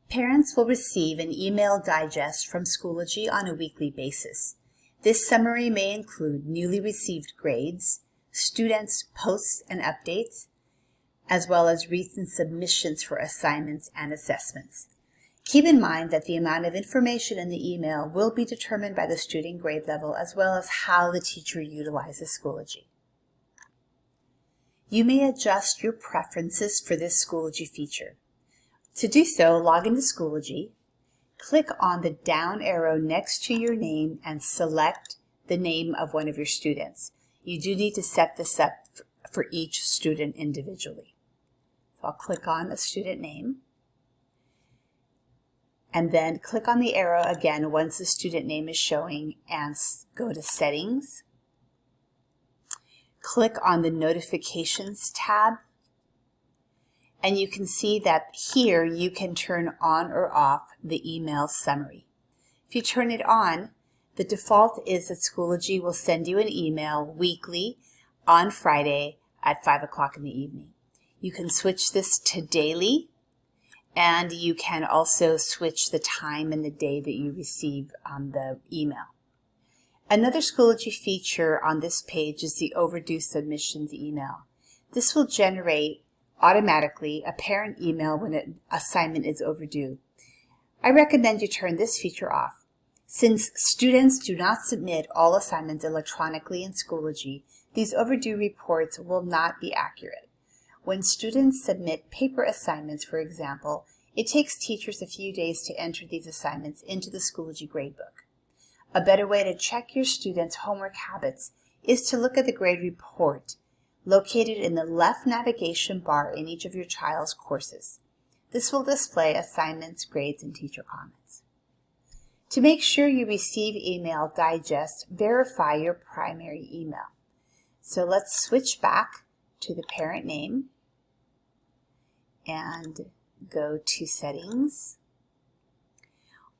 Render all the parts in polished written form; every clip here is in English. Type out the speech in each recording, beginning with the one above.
Parents will receive an email digest from Schoology on a weekly basis. This summary may include newly received grades, students' posts and updates, as well as recent submissions for assignments and assessments. Keep in mind that the amount of information in the email will be determined by the student grade level as well as how the teacher utilizes Schoology. You may adjust your preferences for this Schoology feature. To do so, log into Schoology, click on the down arrow next to your name and select the name of one of your students. You do need to set this up for each student individually. So I'll click on a student name and then click on the arrow again once the student name is showing and go to Settings. Click on the Notifications tab. And you can see that here you can turn on or off the email summary. If you turn it on, the default is that Schoology will send you an email weekly on Friday at 5 o'clock in the evening. You can switch this to daily, and you can also switch the time and the day that you receive the email. Another Schoology feature on this page is the Overdue submissions email. This will generate automatically a parent email when an assignment is overdue. I recommend you turn this feature off. Since students do not submit all assignments electronically in Schoology, these overdue reports will not be accurate. When students submit paper assignments, for example, it takes teachers a few days to enter these assignments into the Schoology gradebook. A better way to check your students' homework habits is to look at the grade report located in the left navigation bar in each of your child's courses. This will display assignments, grades, and teacher comments. To make sure you receive email digest, verify your primary email. So let's switch back to the parent name and go to Settings.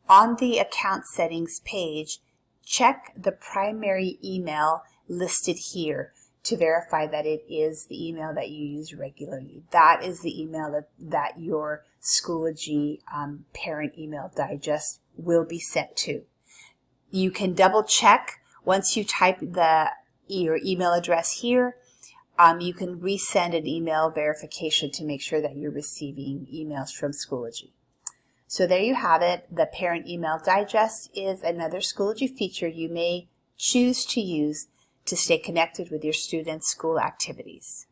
On the Account Settings page, check the primary email listed here to verify that it is the email that you use regularly. That is the email that your Schoology parent email digest will be sent to. You can double check once you type your email address here. You can resend an email verification to make sure that you're receiving emails from Schoology. So there you have it. The parent email digest is another Schoology feature you may choose to use to stay connected with your students' school activities.